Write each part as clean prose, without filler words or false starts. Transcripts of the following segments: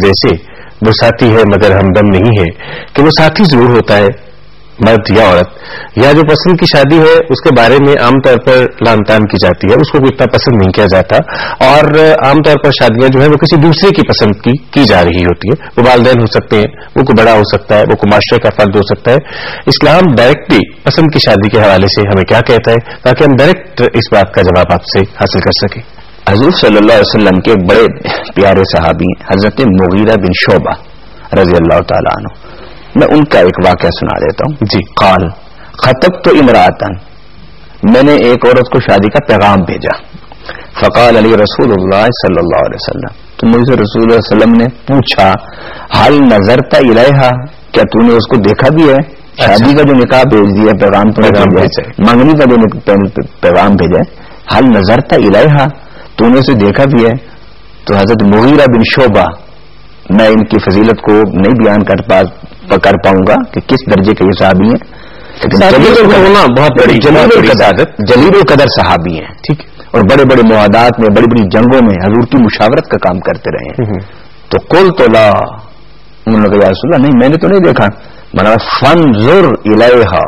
جیسے وہ ساتھی ہے مگر ہمدم نہیں ہے، کہ وہ ساتھی ضرور ہوتا ہے مرد یا عورت، یا جو پسند کی شادی ہے اس کے بارے میں عام طور پر لان تان کی جاتی ہے، اس کو اتنا پسند نہیں کیا جاتا، اور عام طور پر شادیاں جو ہے وہ کسی دوسرے کی پسند کی جا رہی ہوتی ہے، وہ والدین ہو سکتے ہیں، وہ کوئی بڑا ہو سکتا ہے، وہ کوئی معاشرے کا فرد ہو سکتا ہے۔ اسلام ڈائریکٹلی پسند کی شادی کے حوالے سے ہمیں کیا کہتا ہے تاکہ ہم ڈائریکٹ اس بات کا جواب آپ سے حاصل کر سکیں؟ حضور صلی اللہ علیہ وسلم کے ایک بڑے پیارے صحابی حضرت مغیرہ بن شعبہ رضی اللہ تعالیٰ عنہ، میں ان کا ایک واقعہ سنا دیتا ہوں جی۔ قال خطبت امرأۃ، میں نے ایک عورت کو شادی کا پیغام بھیجا، فقال علی رسول اللہ صلی اللہ علیہ وسلم، تو مجھے رسول اللہ علیہ وسلم نے پوچھا حل نظرت الیہا، کیا تو نے اس کو دیکھا بھی ہے؟ شادی کا جو نکاح بھیج دیا، پیغام بھیجا، منگنی کا جو پیغام بھیجا، حل نظرت الیہا، تو نے اسے دیکھا بھی ہے؟ تو حضرت مغیرہ بن شعبہ، میں ان کی فضیلت کو نہیں بیان کر پاؤں گا کہ کس درجے کے یہ صحابی ہیں، جلیل القدر صحابی ہیں، ٹھیک، اور بڑے بڑے معاہدات میں، بڑی بڑی جنگوں میں حضور کی مشاورت کا کام کرتے رہے ہیں۔ تو قلت لا، انہوں نے کہا یا رسول اللہ نہیں، میں نے تو نہیں دیکھا، مانا فانظر الیہا،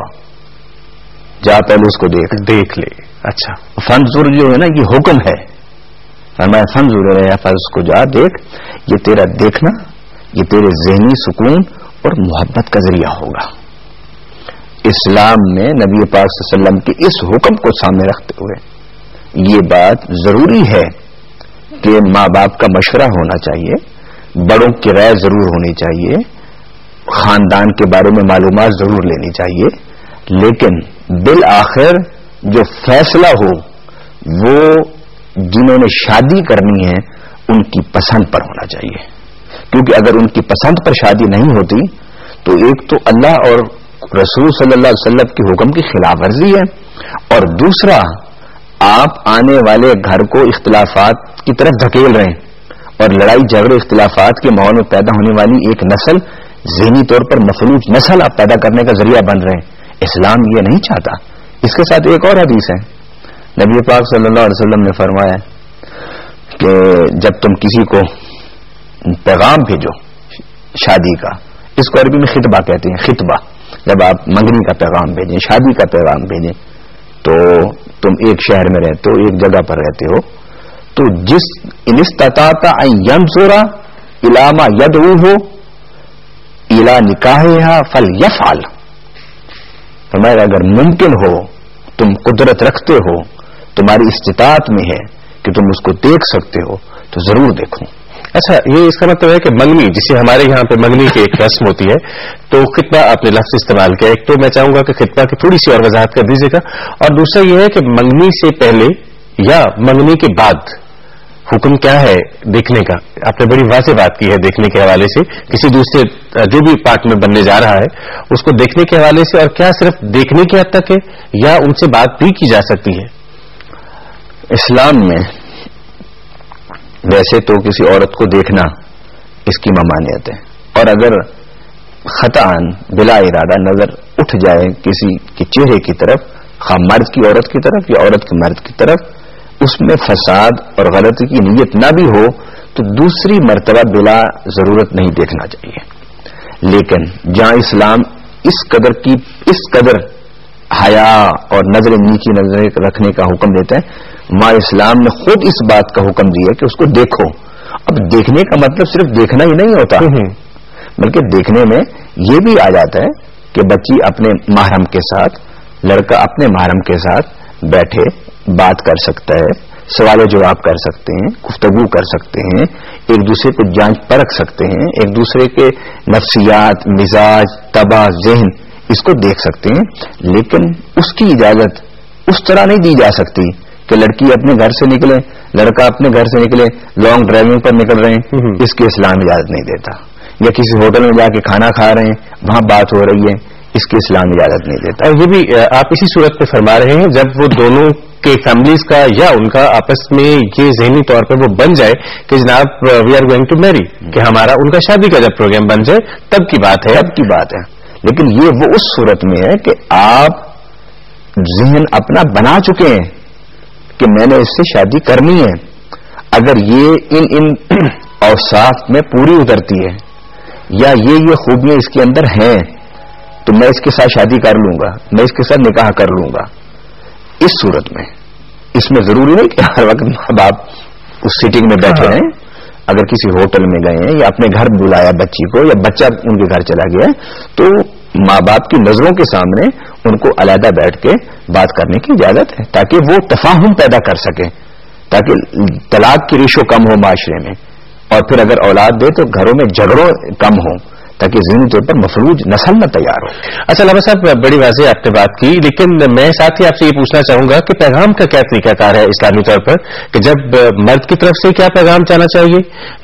جا پہلے اس کو دیکھ لے۔ اچھا، فانظر جو ہے نا یہ حکم ہے، فرمایا فانظر الیہا، پس اس کو جا دیکھ، یہ تیرا دیکھنا یہ تیرے ذہنی سکون اور محبت کا ذریعہ ہوگا۔ اسلام میں نبی پاک صلی اللہ علیہ وسلم کے اس حکم کو سامنے رکھتے ہوئے یہ بات ضروری ہے کہ ماں باپ کا مشورہ ہونا چاہیے، بڑوں کی رائے ضرور ہونی چاہیے، خاندان کے بارے میں معلومات ضرور لینی چاہیے، لیکن بالآخر جو فیصلہ ہو وہ جنہوں نے شادی کرنی ہے ان کی پسند پر ہونا چاہیے، کیونکہ اگر ان کی پسند پر شادی نہیں ہوتی تو ایک تو اللہ اور رسول صلی اللہ علیہ وسلم کے حکم کی خلاف ورزی ہے، اور دوسرا آپ آنے والے گھر کو اختلافات کی طرف دھکیل رہے ہیں، اور لڑائی جھگڑے اختلافات کے ماحول میں پیدا ہونے والی ایک نسل، ذہنی طور پر مفلوج نسل آپ پیدا کرنے کا ذریعہ بن رہے ہیں۔ اسلام یہ نہیں چاہتا۔ اس کے ساتھ ایک اور حدیث ہے، نبی پاک صلی اللہ علیہ وسلم نے فرمایا کہ جب تم کسی کو پیغام بھیجو شادی کا، اس کو عربی میں خطبہ کہتے ہیں، خطبہ، جب آپ منگنی کا پیغام بھیجیں، شادی کا پیغام بھیجیں، تو تم ایک شہر میں رہتے ہو، ایک جگہ پر رہتے ہو، تو جس ان استطاعت ان ينظر الى ما يدعوه الى نکاحها فليفعل، فرمایا اگر ممکن ہو، تم قدرت رکھتے ہو، تمہاری استطاعت میں ہے کہ تم اس کو دیکھ سکتے ہو تو ضرور دیکھو۔ اچھا، یہ اس کا مطلب ہے کہ منگنی، جسے ہمارے یہاں پہ منگنی کی ایک رسم ہوتی ہے، تو خطبہ آپ نے لفظ استعمال کیا، ایک تو میں چاہوں گا کہ خطبہ کی تھوڑی سی اور وضاحت کر دیجیے گا، اور دوسرا یہ ہے کہ منگنی سے پہلے یا منگنی کے بعد حکم کیا ہے دیکھنے کا؟ آپ نے بڑی واضح بات کی ہے دیکھنے کے حوالے سے، کسی دوسرے جو بھی پارٹنر بننے جا رہا ہے اس کو دیکھنے کے حوالے سے، اور کیا صرف دیکھنے کی حد تک ہے یا ان سے بات بھی کی جا سکتی ہے؟ اسلام میں ویسے تو کسی عورت کو دیکھنا اس کی ممانعت ہے، اور اگر خطأً بلا ارادہ نظر اٹھ جائے کسی کے چہرے کی طرف، خواہ مرد کی عورت کی طرف یا عورت کی مرد کی طرف، اس میں فساد اور غلطی کی نیت نہ بھی ہو تو دوسری مرتبہ بلا ضرورت نہیں دیکھنا چاہیے۔ لیکن جہاں اسلام اس قدر حیا اور نظر نیچی نظر رکھنے کا حکم دیتا ہے، ماں اسلام نے خود اس بات کا حکم دیا کہ اس کو دیکھو۔ اب دیکھنے کا مطلب صرف دیکھنا ہی نہیں ہوتا، بلکہ دیکھنے میں یہ بھی آ جاتا ہے کہ بچی اپنے محرم کے ساتھ، لڑکا اپنے محرم کے ساتھ بیٹھے بات کر سکتا ہے، سوال و جواب کر سکتے ہیں، گفتگو کر سکتے ہیں، ایک دوسرے کو جانچ پرکھ سکتے ہیں، ایک دوسرے کے نفسیات، مزاج، طبع، ذہن، اس کو دیکھ سکتے ہیں، لیکن اس کی اجازت اس طرح نہیں دی جا سکتی کہ لڑکی اپنے گھر سے نکلے، لڑکا اپنے گھر سے نکلے، لانگ ڈرائیونگ پر نکل رہے ہیں، اس کے اسلام اجازت نہیں دیتا، یا کسی ہوٹل میں جا کے کھانا کھا رہے ہیں، وہاں بات ہو رہی ہے، اس کے اسلام اجازت نہیں دیتا۔ اور یہ بھی آپ اسی صورت پہ فرما رہے ہیں جب وہ دونوں کے فیملیز کا یا ان کا آپس میں یہ ذہنی طور پر وہ بن جائے کہ جناب we are going to marry, کہ ہمارا ان کا شادی کا جب پروگرام بن جائے تب کی بات ہے، تب کی بات ہے۔ لیکن یہ وہ اس صورت میں ہے کہ آپ ذہن اپنا بنا چکے ہیں کہ میں نے اس سے شادی کرنی ہے۔ اگر یہ ان اوصاف میں پوری اترتی ہے یا یہ خوبیاں اس کے اندر ہیں تو میں اس کے ساتھ شادی کر لوں گا, میں اس کے ساتھ نکاح کر لوں گا. اس صورت میں اس میں ضروری نہیں کہ ہر وقت ماں باپ اس سیٹنگ میں بیٹھے رہیں. اگر کسی ہوٹل میں گئے ہیں یا اپنے گھر بلایا بچی کو یا بچہ ان کے گھر چلا گیا تو ماں باپ کی نظروں کے سامنے ان کو علیحدہ بیٹھ کے بات کرنے کی اجازت ہے تاکہ وہ تفاہم پیدا کر سکیں, تاکہ طلاق کی ریشو کم ہو معاشرے میں, اور پھر اگر اولاد دے تو گھروں میں جھگڑوں کم ہوں تاکہ ذہنی طور پر مفلوج نسل نہ تیار ہو. اچھا علامہ صاحب, بڑی واضح آپ نے بات کی, لیکن میں ساتھ ہی آپ سے یہ پوچھنا چاہوں گا کہ پیغام کا کیا طریقہ کار ہے اسلامی طور پر, کہ جب مرد کی طرف سے کیا پیغام جانا چاہیے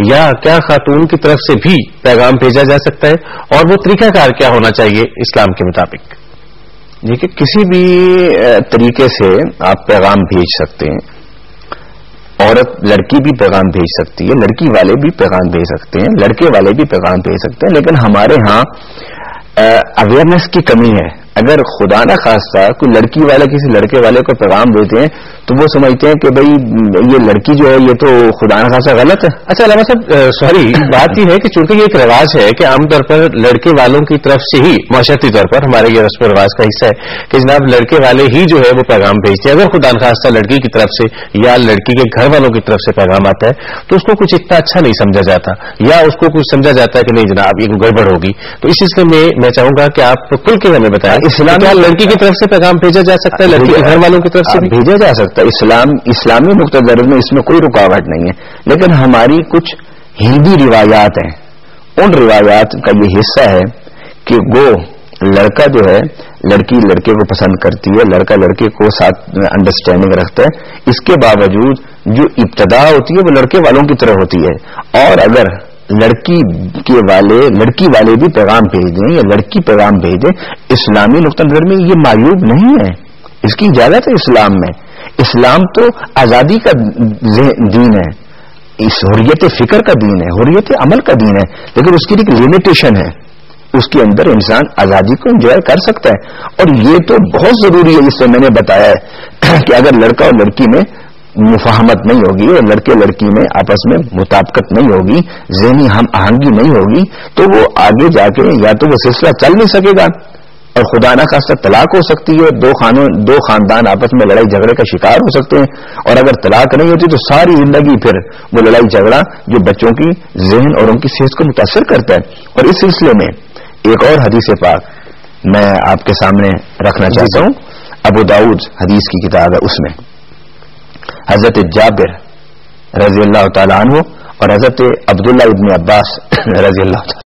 یا کیا خاتون کی طرف سے بھی پیغام بھیجا جا سکتا ہے, اور وہ طریقہ کار کیا ہونا چاہیے اسلام کے مطابق؟ دیکھیے کسی بھی طریقے سے آپ پیغام بھیج سکتے ہیں. عورت لڑکی بھی پیغام بھیج سکتی ہے, لڑکی والے بھی پیغام بھیج سکتے ہیں, لڑکے والے بھی پیغام بھیج سکتے ہیں, لیکن ہمارے ہاں اویئرنیس کی کمی ہے. اگر خدا نہ خواستہ کوئی لڑکی والا کسی لڑکے والے کو پیغام دیتے ہیں تو وہ سمجھتے ہیں کہ بھئی یہ لڑکی جو ہے یہ تو خدا نہ خواستہ غلط ہے. اچھا علامہ صاحب سوری, بات یہ ہے کہ چونکہ یہ ایک رواج ہے کہ عام طور پر لڑکے والوں کی طرف سے ہی معاشرتی طور پر ہمارے یہ رسم و رواج کا حصہ ہے کہ جناب لڑکے والے ہی جو ہے وہ پیغام بھیجتے ہیں. اگر خدا نہ خواستہ لڑکی کی طرف سے یا لڑکی کے گھر والوں کی طرف سے پیغام آتا ہے تو اس کو کچھ اتنا اچھا نہیں سمجھا جاتا, یا اس کو کچھ سمجھا جاتا ہے کہ نہیں جناب یہ گڑبڑ ہوگی. تو اس سلسلے میں چاہوں گا کہ آپ کھل کے ہمیں بتائیں اسلام لڑکی کی طرف سے پیغام بھیجا جا سکتا ہے, لڑکی کے گھر والوں کی طرف سے بھیجا جا سکتا ہے. اسلامی نقطہ نظر میں اس میں کوئی رکاوٹ نہیں ہے, لیکن ہماری کچھ ہندی روایات ہیں, ان روایات کا یہ حصہ ہے کہ وہ لڑکا جو ہے لڑکی لڑکے کو پسند کرتی ہے, لڑکا لڑکے کو ساتھ انڈرسٹینڈنگ رکھتا ہے. اس کے باوجود جو ابتدا ہوتی ہے وہ لڑکے والوں کی طرح ہوتی ہے, اور اگر لڑکی والے بھی پیغام بھیج دیں یا لڑکی پیغام بھیج دیں, اسلامی نقطہ نظر میں یہ معیوب نہیں ہے, اس کی اجازت ہے اسلام میں. اسلام تو آزادی کا دین ہے, اس حریت فکر کا دین ہے, حریت عمل کا دین ہے, لیکن اس کی ایک لمیٹیشن ہے. اس کے اندر انسان آزادی کو انجوائے کر سکتا ہے, اور یہ تو بہت ضروری ہے. اس سے میں نے بتایا ہے کہ اگر لڑکا اور لڑکی میں مفاہمت نہیں ہوگی اور لڑکے لڑکی میں آپس میں مطابقت نہیں ہوگی, ذہنی ہم آہنگی نہیں ہوگی, تو وہ آگے جا کے یا تو وہ سلسلہ چل نہیں سکے گا اور خدا نہ خواستہ طلاق ہو سکتی ہے. دو خاندان آپس میں لڑائی جھگڑے کا شکار ہو سکتے ہیں, اور اگر طلاق نہیں ہوتی تو ساری زندگی پھر وہ لڑائی جھگڑا جو بچوں کی ذہن اور ان کی صحت کو متاثر کرتا ہے. اور اس سلسلے میں ایک اور حدیث پاک میں آپ کے سامنے رکھنا چاہتا ہوں. ابو داؤد حدیث کی کتاب ہے, اس میں حضرت جابر رضی اللہ تعالیٰ عنہ اور حضرت عبداللہ ابن عباس رضی اللہ تعالیٰ